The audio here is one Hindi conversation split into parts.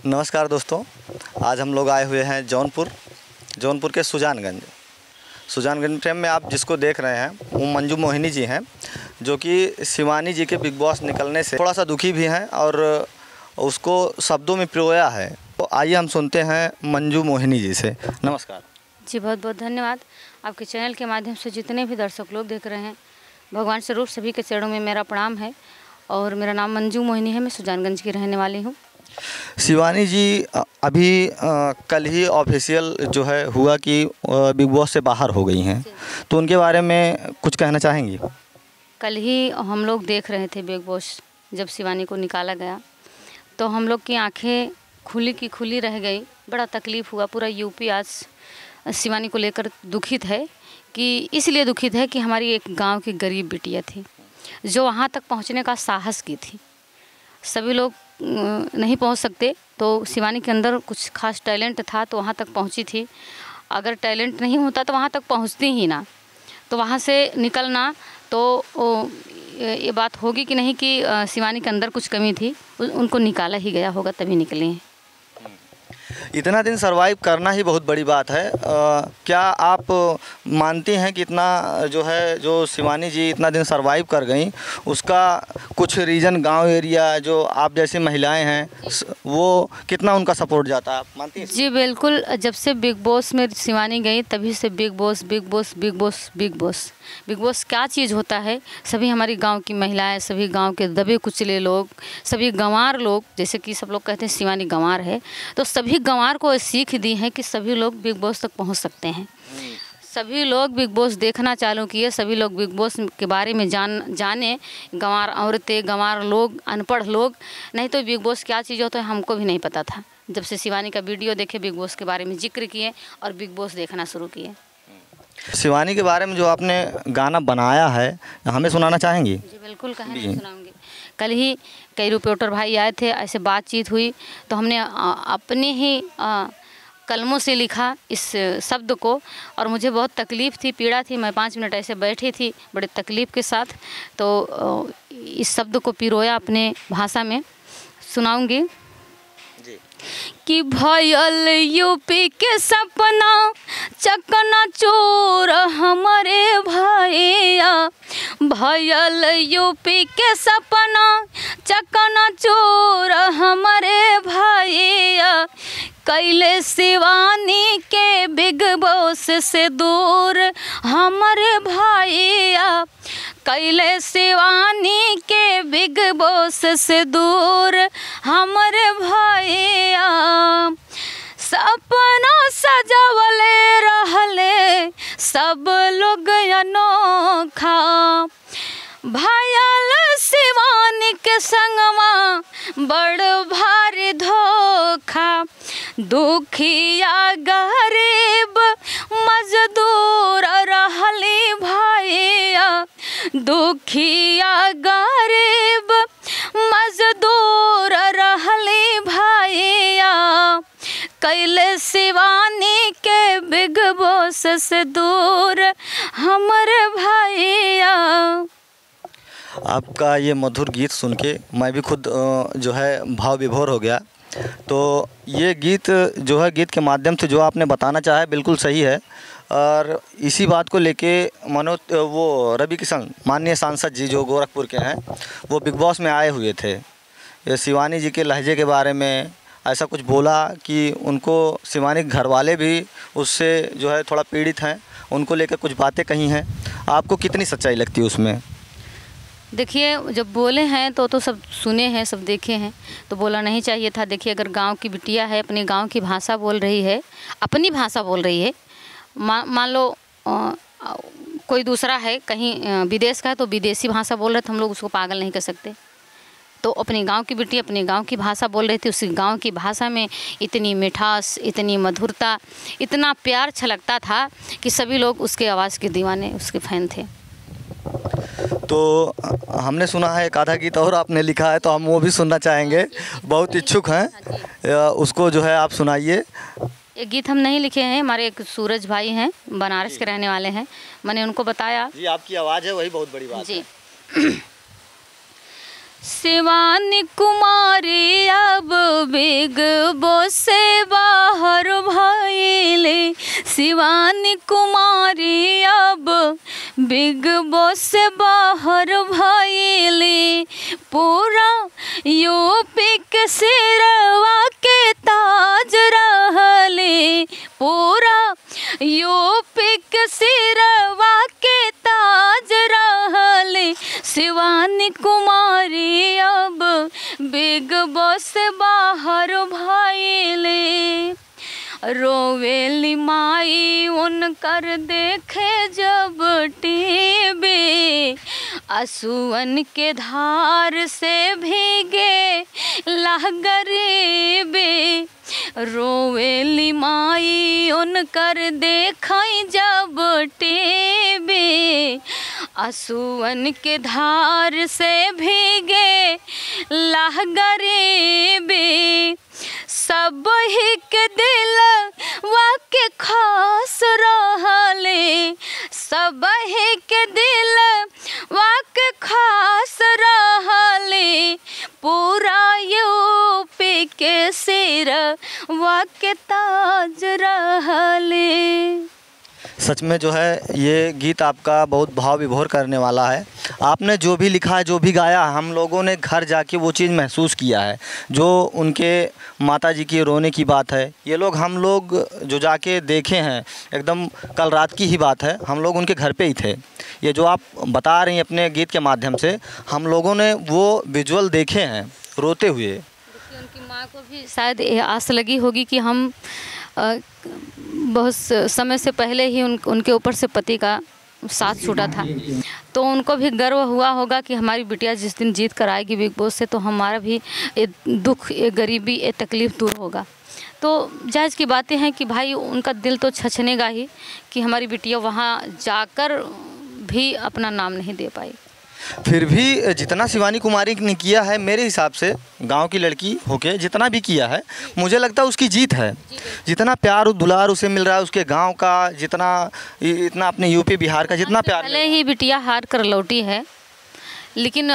नमस्कार दोस्तों, आज हम लोग आए हुए हैं जौनपुर के सुजानगंज में आप जिसको देख रहे हैं वो मंजू मोहिनी जी हैं, जो कि शिवानी जी के बिग बॉस निकलने से थोड़ा सा दुखी भी हैं और उसको शब्दों में पिरोया है। तो आइए हम सुनते हैं मंजू मोहिनी जी से। नमस्कार जी, बहुत बहुत धन्यवाद। आपके चैनल के माध्यम से जितने भी दर्शक लोग देख रहे हैं, भगवान स्वरूप सभी के चरणों में मेरा प्रणाम है। और मेरा नाम मंजू मोहिनी है, मैं सुजानगंज की रहने वाली हूँ। शिवानी जी अभी कल ही ऑफिशियल जो है हुआ कि बिग बॉस से बाहर हो गई हैं, तो उनके बारे में कुछ कहना चाहेंगी? कल ही हम लोग देख रहे थे बिग बॉस, जब शिवानी को निकाला गया तो हम लोग की आंखें खुली की खुली रह गई। बड़ा तकलीफ़ हुआ। पूरा यूपी आज शिवानी को लेकर दुखित है, कि इसलिए दुखित है कि हमारी एक गांव की गरीब बिटिया थी जो वहां तक पहुंचने का साहस की थी। सभी लोग नहीं पहुंच सकते, तो शिवानी के अंदर कुछ खास टैलेंट था तो वहां तक पहुंची थी। अगर टैलेंट नहीं होता तो वहां तक पहुंचती ही ना, तो वहां से निकलना तो ये बात होगी कि नहीं कि शिवानी के अंदर कुछ कमी थी, उनको निकाला ही गया होगा तभी निकली हैं। इतना दिन सरवाइव करना ही बहुत बड़ी बात है। क्या आप मानती हैं कि इतना जो शिवानी जी इतना दिन सरवाइव कर गई, उसका कुछ रीज़न गांव एरिया जो आप जैसी महिलाएं हैं वो कितना उनका सपोर्ट जाता है, आप मानती हैं? जी बिल्कुल। जब से बिग बॉस में शिवानी गई तभी से big boss big boss big boss big boss big boss क्या चीज़ होता है, सभी हमारी गांव की महिलाएं, सभी गांव के दबे कुचले लोग, सभी गंवार लोग, जैसे कि सब लोग कहते हैं शिवानी गंवार है, तो सभी गंवार को सीख दी है कि सभी लोग बिग बॉस तक पहुंच सकते हैं। सभी लोग बिग बॉस देखना चालू किए, सभी लोग बिग बॉस के बारे में जाने। गंवार औरतें, गंवार लोग, अनपढ़ लोग, नहीं तो बिग बॉस क्या चीज़ होता है हमको भी नहीं पता था। जब से शिवानी का वीडियो देखे, बिग बॉस के बारे में जिक्र किए और बिग बॉस देखना शुरू किए। शिवानी के बारे में जो आपने गाना बनाया है, हमें सुनाना चाहेंगी? जी बिल्कुल, कहें नहीं सुनाऊंगी। कल ही कई रिपोर्टर भाई आए थे, ऐसे बातचीत हुई तो हमने अपने ही कलमों से लिखा इस शब्द को, और मुझे बहुत तकलीफ़ थी, पीड़ा थी। मैं 5 मिनट ऐसे बैठी थी बड़े तकलीफ़ के साथ, तो इस शब्द को पिरोया अपने भाषा में, सुनाऊंगी कि भयल यूपी के सपना चकना चोर हमारे भैया, भयल यूपी के सपना चकना चोर हमारे भैया, कैले शिवानी के बिग बॉस से दूर हमारे भैया, कैले शिवानी के बिग बॉस से दूर हमारे भैया, सपना सजावले रहले सब लोग अनोखा, भयल शिवानी के संगवा बड़ भारी धोखा, दुखिया गरीब मजदूर रहली भैया, दुखिया गरीब मजदूर रहली भैया, कैले शिवानी के बिग बॉस से दूर हमारे भैया। आपका ये मधुर गीत सुन के मैं भी खुद जो है भाव विभोर हो गया। तो ये गीत जो है, गीत के माध्यम से जो आपने बताना चाहा है बिल्कुल सही है। और इसी बात को लेके वो रवि किशन, माननीय सांसद जी जो गोरखपुर के हैं, वो बिग बॉस में आए हुए थे। ये शिवानी जी के लहजे के बारे में ऐसा कुछ बोला कि उनको शिवानी के घर वाले भी उससे जो है थोड़ा पीड़ित हैं, उनको लेकर कुछ बातें कही हैं। आपको कितनी सच्चाई लगती है उसमें? देखिए, जब बोले हैं तो सब सुने हैं, सब देखे हैं, तो बोला नहीं चाहिए था। देखिए, अगर गांव की बिटिया है, अपने गांव की भाषा बोल रही है, अपनी भाषा बोल रही है, मान लो कोई दूसरा है, कहीं विदेश का है तो विदेशी भाषा बोल रहे, तो हम लोग उसको पागल नहीं कर सकते। तो अपने गांव की बेटी अपने गांव की भाषा बोल रही थी, उस गांव की भाषा में इतनी मिठास, इतनी मधुरता, इतना प्यार छलकता था कि सभी लोग उसके आवाज़ के दीवाने, उसके फ़ैन थे। तो हमने सुना है एक आधा गीत और आपने लिखा है, तो हम वो भी सुनना चाहेंगे, बहुत इच्छुक हैं। उसको जो है आप सुनाइए। ये गीत हम नहीं लिखे हैं, हमारे एक सूरज भाई हैं, बनारस के रहने वाले हैं, मैंने उनको बताया। जी, आपकी आवाज़ है वही बहुत बड़ी बात जी। है। शिवानी कुमारी अब बिग बॉस से बाहर भइले, शिवानी कुमारी अब बिग बॉस से बाहर भइले। पूरा यूपी के सिरवा के ताज रहले, पूरा यूपी के सिरवा के ताज रहले। शिवानी कुमारी अब बिग बॉस से बाहर भइले। रोवेली माई उनकर देखे जब टीवी, आंसुअन के धार से भीगे लाह गरीबी। रोवेली माई उनकर देखई जब टीवी, आंसुअन के धार से भीगे लाह गरीबी। सब ही के दिल वाके खास रहले, सब ही के दिल वाके खास रहले। पूरा यूपी के सिर वाके ताज रहले। सच में जो है ये गीत आपका बहुत भाव विभोर करने वाला है। आपने जो भी लिखा है, जो भी गाया, हम लोगों ने घर जाके वो चीज़ महसूस किया है। जो उनके माताजी की रोने की बात है, ये लोग हम लोग जो जाके देखे हैं, एकदम कल रात की ही बात है, हम लोग उनके घर पे ही थे। ये जो आप बता रही हैं अपने गीत के माध्यम से, हम लोगों ने वो विजुअल देखे हैं रोते हुए। उनकी माँ को भी शायद ये आस लगी होगी कि हम बहुत समय से पहले ही उनके ऊपर से पति का साथ छूटा था, तो उनको भी गर्व हुआ होगा कि हमारी बिटिया जिस दिन जीत कर आएगी बिग बॉस से, तो हमारा भी ये दुख, ये गरीबी, ये तकलीफ़ दूर होगा। तो जायज़ की बातें हैं कि भाई उनका दिल तो छछनेगा ही कि हमारी बिटिया वहाँ जाकर भी अपना नाम नहीं दे पाई। फिर भी जितना शिवानी कुमारी ने किया है, मेरे हिसाब से गांव की लड़की होके जितना भी किया है, मुझे लगता है उसकी जीत है। जितना प्यार दुलार उसे मिल रहा है, उसके गांव का जितना, इतना अपने यूपी बिहार का जितना प्यार, पहले ही बिटिया हार कर लौटी है, लेकिन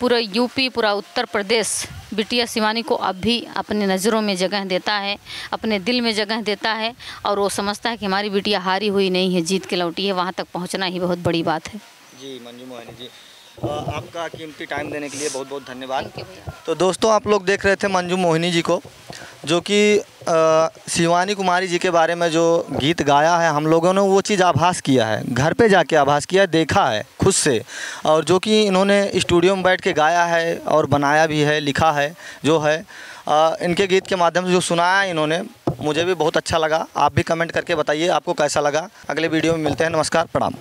पूरा यूपी, पूरा उत्तर प्रदेश बिटिया शिवानी को अब भी अपने नज़रों में जगह देता है, अपने दिल में जगह देता है, और वो समझता है कि हमारी बिटिया हारी हुई नहीं है, जीत के लौटी है। वहाँ तक पहुँचना ही बहुत बड़ी बात है। जी मंजू मोहिनी जी, आपका कीमती टाइम देने के लिए बहुत बहुत धन्यवाद। तो दोस्तों, आप लोग देख रहे थे मंजू मोहिनी जी को, जो कि शिवानी कुमारी जी के बारे में जो गीत गाया है, हम लोगों ने वो चीज़ आभास किया है, घर पे जाके आभास किया, देखा है खुद से, और जो कि इन्होंने स्टूडियो में बैठ के गाया है और बनाया भी है, लिखा है जो है। इनके गीत के माध्यम से जो सुनाया इन्होंने, मुझे भी बहुत अच्छा लगा। आप भी कमेंट करके बताइए आपको कैसा लगा। अगले वीडियो में मिलते हैं। नमस्कार, प्रणाम।